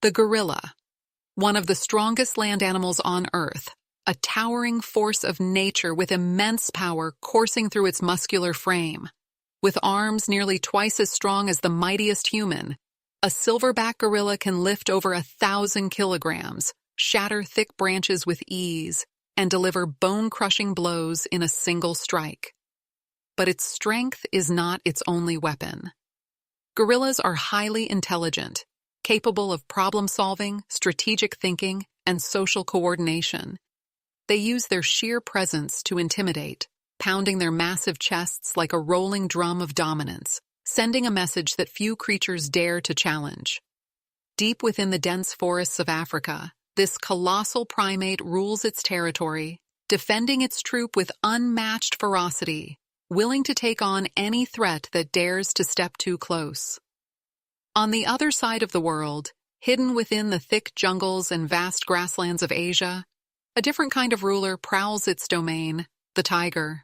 The gorilla, one of the strongest land animals on Earth, a towering force of nature with immense power coursing through its muscular frame. With arms nearly twice as strong as the mightiest human, a silverback gorilla can lift over 1,000 kilograms, shatter thick branches with ease, and deliver bone-crushing blows in a single strike. But its strength is not its only weapon. Gorillas are highly intelligent, capable of problem-solving, strategic thinking, and social coordination. They use their sheer presence to intimidate, pounding their massive chests like a rolling drum of dominance, sending a message that few creatures dare to challenge. Deep within the dense forests of Africa, this colossal primate rules its territory, defending its troop with unmatched ferocity, willing to take on any threat that dares to step too close. On the other side of the world, hidden within the thick jungles and vast grasslands of Asia, a different kind of ruler prowls its domain, the tiger.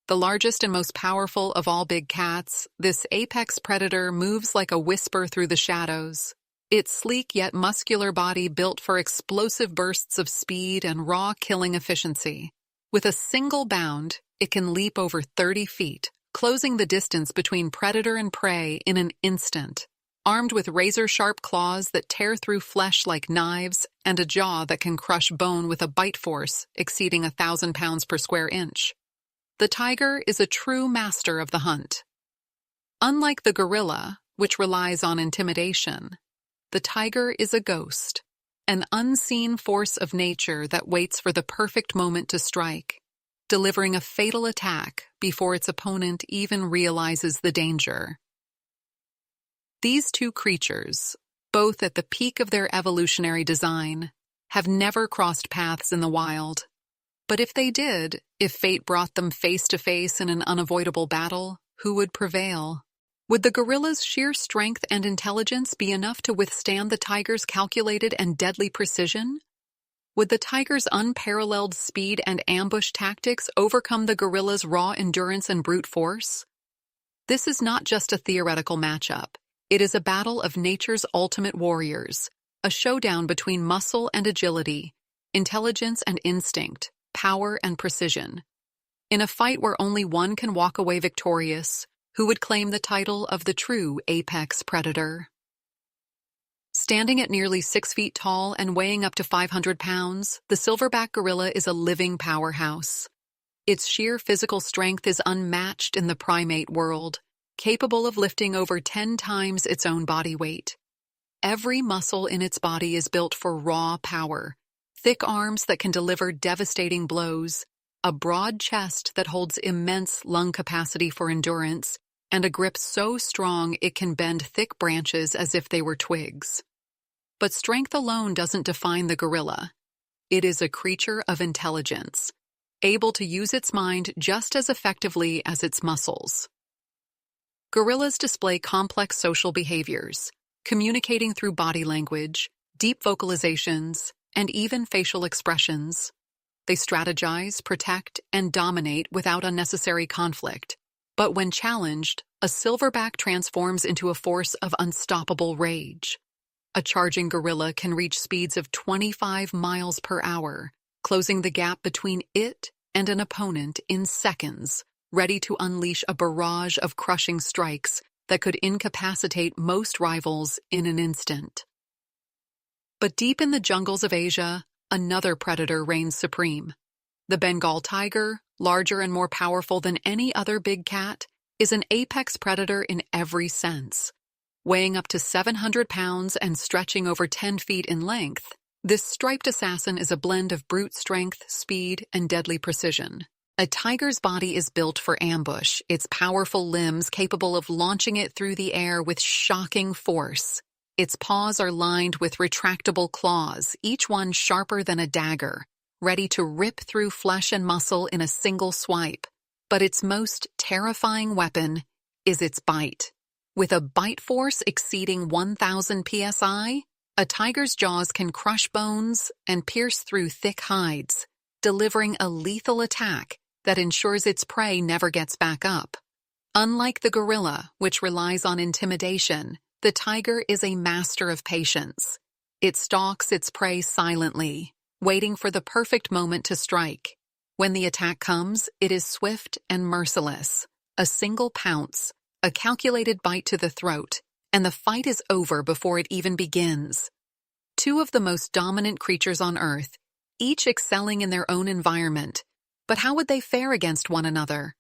The largest and most powerful of all big cats, this apex predator moves like a whisper through the shadows, its sleek yet muscular body built for explosive bursts of speed and raw killing efficiency. With a single bound, it can leap over 30 feet, closing the distance between predator and prey in an instant. Armed with razor-sharp claws that tear through flesh like knives and a jaw that can crush bone with a bite force exceeding 1,000 pounds per square inch. The tiger is a true master of the hunt. Unlike the gorilla, which relies on intimidation, the tiger is a ghost, an unseen force of nature that waits for the perfect moment to strike, delivering a fatal attack before its opponent even realizes the danger. These two creatures, both at the peak of their evolutionary design, have never crossed paths in the wild. But if they did, if fate brought them face to face in an unavoidable battle, who would prevail? Would the gorilla's sheer strength and intelligence be enough to withstand the tiger's calculated and deadly precision? Would the tiger's unparalleled speed and ambush tactics overcome the gorilla's raw endurance and brute force? This is not just a theoretical matchup. It is a battle of nature's ultimate warriors, a showdown between muscle and agility, intelligence and instinct, power and precision. In a fight where only one can walk away victorious, who would claim the title of the true apex predator? Standing at nearly 6 feet tall and weighing up to 500 pounds, the silverback gorilla is a living powerhouse. Its sheer physical strength is unmatched in the primate world, capable of lifting over 10 times its own body weight. Every muscle in its body is built for raw power, thick arms that can deliver devastating blows, a broad chest that holds immense lung capacity for endurance, and a grip so strong it can bend thick branches as if they were twigs. But strength alone doesn't define the gorilla. It is a creature of intelligence, able to use its mind just as effectively as its muscles. Gorillas display complex social behaviors, communicating through body language, deep vocalizations, and even facial expressions. They strategize, protect, and dominate without unnecessary conflict. But when challenged, a silverback transforms into a force of unstoppable rage. A charging gorilla can reach speeds of 25 miles per hour, closing the gap between it and an opponent in seconds, ready to unleash a barrage of crushing strikes that could incapacitate most rivals in an instant. But deep in the jungles of Asia, another predator reigns supreme. The Bengal tiger, larger and more powerful than any other big cat, is an apex predator in every sense. Weighing up to 700 pounds and stretching over 10 feet in length, this striped assassin is a blend of brute strength, speed, and deadly precision. A tiger's body is built for ambush, its powerful limbs capable of launching it through the air with shocking force. Its paws are lined with retractable claws, each one sharper than a dagger, ready to rip through flesh and muscle in a single swipe. But its most terrifying weapon is its bite. With a bite force exceeding 1,000 psi, a tiger's jaws can crush bones and pierce through thick hides, delivering a lethal attack that ensures its prey never gets back up. Unlike the gorilla, which relies on intimidation, the tiger is a master of patience. It stalks its prey silently, waiting for the perfect moment to strike. When the attack comes, it is swift and merciless. A single pounce, a calculated bite to the throat, and the fight is over before it even begins. Two of the most dominant creatures on Earth, each excelling in their own environment. But how would they fare against one another?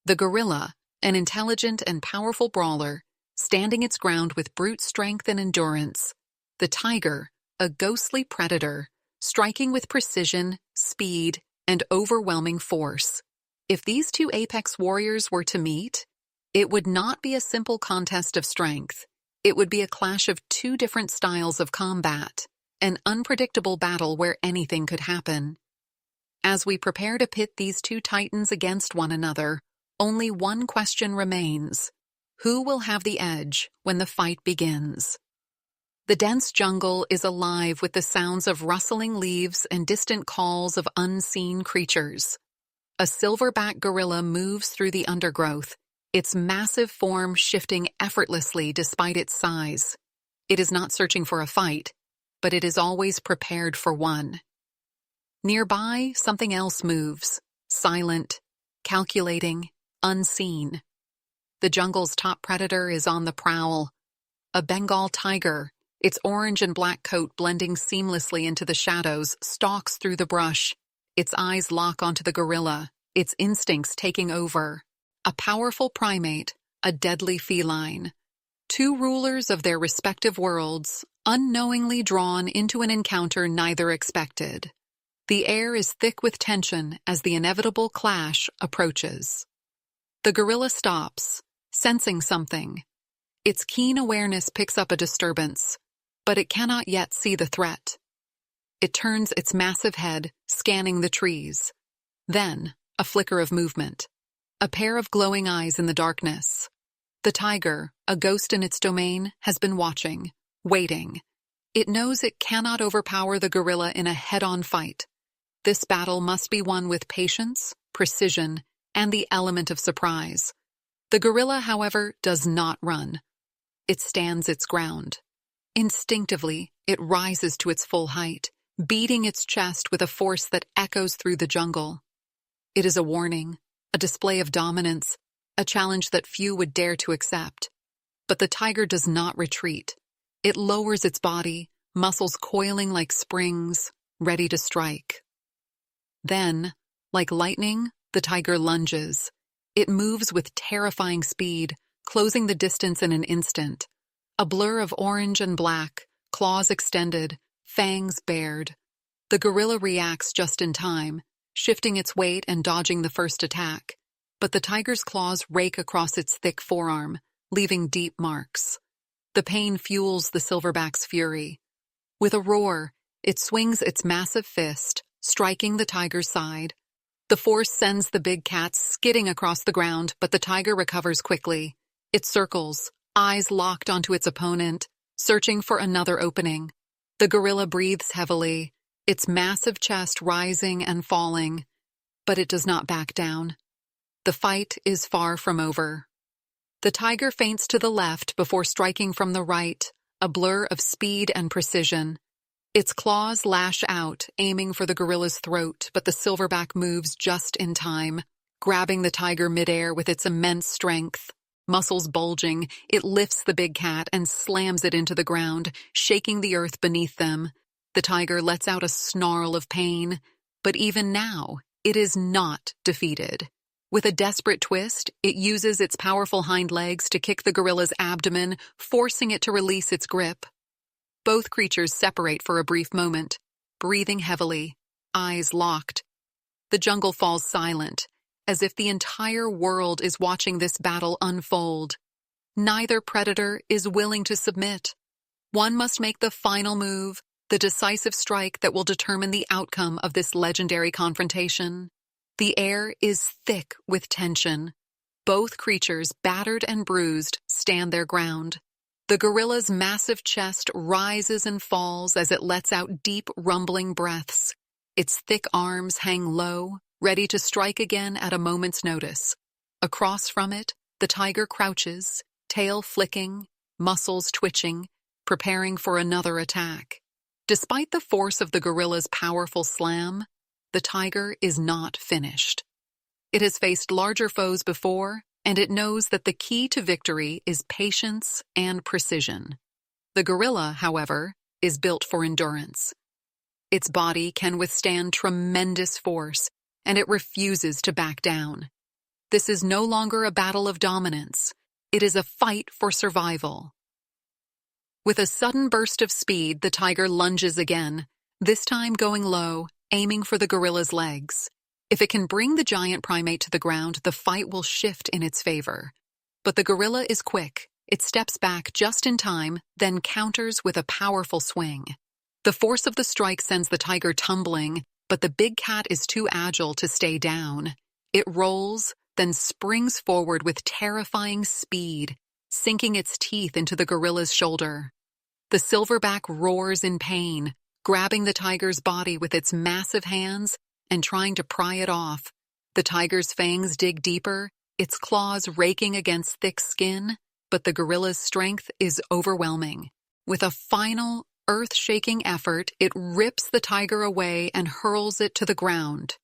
The gorilla, an intelligent and powerful brawler, standing its ground with brute strength and endurance. The tiger, a ghostly predator, striking with precision, speed, and overwhelming force. If these two apex warriors were to meet, it would not be a simple contest of strength. It would be a clash of two different styles of combat, an unpredictable battle where anything could happen. As we prepare to pit these two titans against one another, only one question remains. Who will have the edge when the fight begins? The dense jungle is alive with the sounds of rustling leaves and distant calls of unseen creatures. A silverback gorilla moves through the undergrowth, its massive form shifting effortlessly despite its size. It is not searching for a fight, but it is always prepared for one. Nearby, something else moves, silent, calculating, unseen. The jungle's top predator is on the prowl. A Bengal tiger, its orange and black coat blending seamlessly into the shadows, stalks through the brush. Its eyes lock onto the gorilla, its instincts taking over. A powerful primate, a deadly feline. Two rulers of their respective worlds, unknowingly drawn into an encounter neither expected. The air is thick with tension as the inevitable clash approaches. The gorilla stops, sensing something. Its keen awareness picks up a disturbance, but it cannot yet see the threat. It turns its massive head, scanning the trees. Then, a flicker of movement. A pair of glowing eyes in the darkness. The tiger, a ghost in its domain, has been watching, waiting. It knows it cannot overpower the gorilla in a head-on fight. This battle must be won with patience, precision, and the element of surprise. The gorilla, however, does not run. It stands its ground. Instinctively, it rises to its full height, beating its chest with a force that echoes through the jungle. It is a warning, a display of dominance, a challenge that few would dare to accept. But the tiger does not retreat. It lowers its body, muscles coiling like springs, ready to strike. Then, like lightning, the tiger lunges. It moves with terrifying speed, closing the distance in an instant. A blur of orange and black, claws extended, fangs bared. The gorilla reacts just in time, shifting its weight and dodging the first attack. But the tiger's claws rake across its thick forearm, leaving deep marks. The pain fuels the silverback's fury. With a roar, it swings its massive fist, striking the tiger's side. The force sends the big cat skidding across the ground, but the tiger recovers quickly. It circles, eyes locked onto its opponent, searching for another opening. The gorilla breathes heavily, its massive chest rising and falling, but it does not back down. The fight is far from over. The tiger feints to the left before striking from the right, a blur of speed and precision. Its claws lash out, aiming for the gorilla's throat, but the silverback moves just in time, grabbing the tiger midair with its immense strength. Muscles bulging, it lifts the big cat and slams it into the ground, shaking the earth beneath them. The tiger lets out a snarl of pain, but even now, it is not defeated. With a desperate twist, it uses its powerful hind legs to kick the gorilla's abdomen, forcing it to release its grip. Both creatures separate for a brief moment, breathing heavily, eyes locked. The jungle falls silent, as if the entire world is watching this battle unfold. Neither predator is willing to submit. One must make the final move, the decisive strike that will determine the outcome of this legendary confrontation. The air is thick with tension. Both creatures, battered and bruised, stand their ground. The gorilla's massive chest rises and falls as it lets out deep, rumbling breaths. Its thick arms hang low, ready to strike again at a moment's notice. Across from it, the tiger crouches, tail flicking, muscles twitching, preparing for another attack. Despite the force of the gorilla's powerful slam, the tiger is not finished. It has faced larger foes before, and it knows that the key to victory is patience and precision. The gorilla, however, is built for endurance. Its body can withstand tremendous force, and it refuses to back down. This is no longer a battle of dominance. It is a fight for survival. With a sudden burst of speed, the tiger lunges again, this time going low, aiming for the gorilla's legs. If it can bring the giant primate to the ground, the fight will shift in its favor. But the gorilla is quick. It steps back just in time, then counters with a powerful swing. The force of the strike sends the tiger tumbling, but the big cat is too agile to stay down. It rolls, then springs forward with terrifying speed, sinking its teeth into the gorilla's shoulder. The silverback roars in pain, grabbing the tiger's body with its massive hands and trying to pry it off. The tiger's fangs dig deeper, its claws raking against thick skin, but the gorilla's strength is overwhelming. With a final, earth-shaking effort, it rips the tiger away and hurls it to the ground.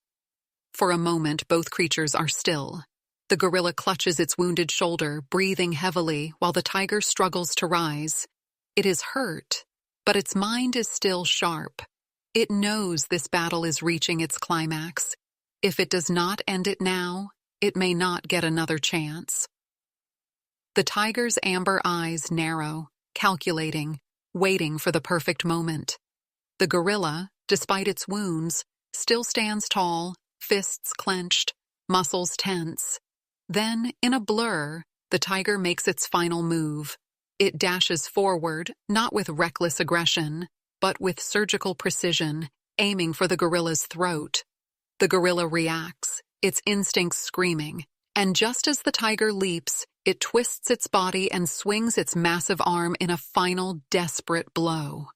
For a moment, both creatures are still. The gorilla clutches its wounded shoulder, breathing heavily, while the tiger struggles to rise. It is hurt, but its mind is still sharp. It knows this battle is reaching its climax. If it does not end it now, it may not get another chance. The tiger's amber eyes narrow, calculating, waiting for the perfect moment. The gorilla, despite its wounds, still stands tall, fists clenched, muscles tense. Then, in a blur, the tiger makes its final move. It dashes forward, not with reckless aggression, but with surgical precision, aiming for the gorilla's throat. The gorilla reacts, its instincts screaming, and just as the tiger leaps, it twists its body and swings its massive arm in a final, desperate blow.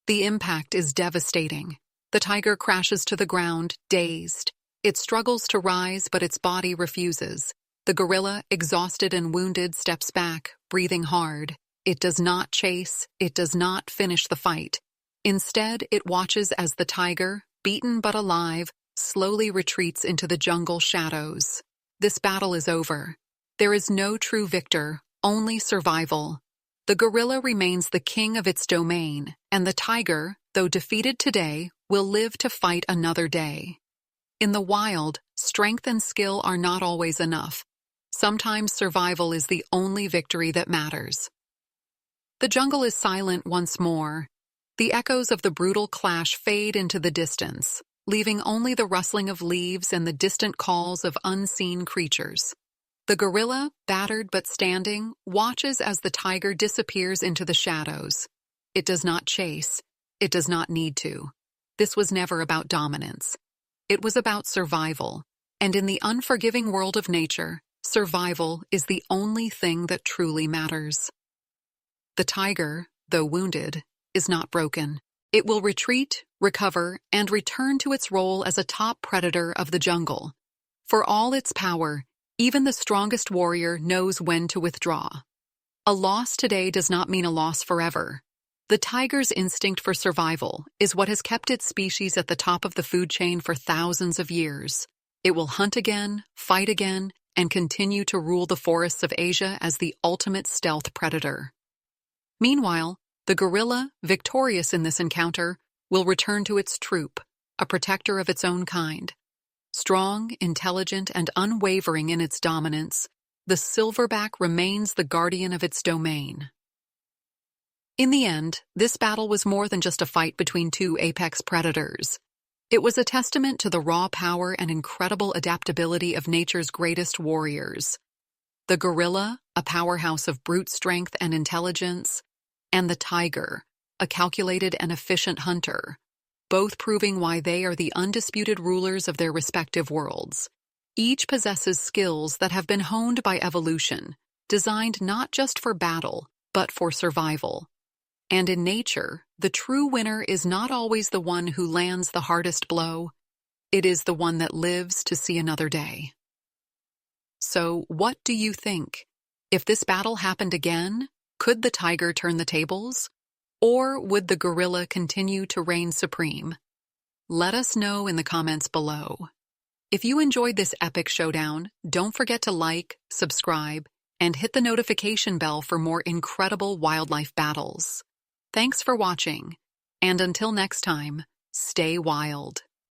The impact is devastating. The tiger crashes to the ground, dazed. It struggles to rise, but its body refuses. The gorilla, exhausted and wounded, steps back, breathing hard. It does not chase, it does not finish the fight. Instead, it watches as the tiger, beaten but alive, slowly retreats into the jungle shadows. This battle is over. There is no true victor, only survival. The gorilla remains the king of its domain, and the tiger, though defeated today, will live to fight another day. In the wild, strength and skill are not always enough. Sometimes survival is the only victory that matters. The jungle is silent once more. The echoes of the brutal clash fade into the distance, leaving only the rustling of leaves and the distant calls of unseen creatures. The gorilla, battered but standing, watches as the tiger disappears into the shadows. It does not chase. It does not need to. This was never about dominance. It was about survival, and in the unforgiving world of nature, survival is the only thing that truly matters. The tiger, though wounded, is not broken. It will retreat, recover, and return to its role as a top predator of the jungle. For all its power, even the strongest warrior knows when to withdraw. A loss today does not mean a loss forever. The tiger's instinct for survival is what has kept its species at the top of the food chain for thousands of years. It will hunt again, fight again, and continue to rule the forests of Asia as the ultimate stealth predator. Meanwhile, the gorilla, victorious in this encounter, will return to its troop, a protector of its own kind. Strong, intelligent, and unwavering in its dominance, the silverback remains the guardian of its domain. In the end, this battle was more than just a fight between two apex predators. It was a testament to the raw power and incredible adaptability of nature's greatest warriors. The gorilla, a powerhouse of brute strength and intelligence, and the tiger, a calculated and efficient hunter, both proving why they are the undisputed rulers of their respective worlds. Each possesses skills that have been honed by evolution, designed not just for battle, but for survival. And in nature, the true winner is not always the one who lands the hardest blow. It is the one that lives to see another day. So, what do you think? If this battle happened again, could the tiger turn the tables? Or would the gorilla continue to reign supreme? Let us know in the comments below. If you enjoyed this epic showdown, don't forget to like, subscribe, and hit the notification bell for more incredible wildlife battles. Thanks for watching, and until next time, stay wild.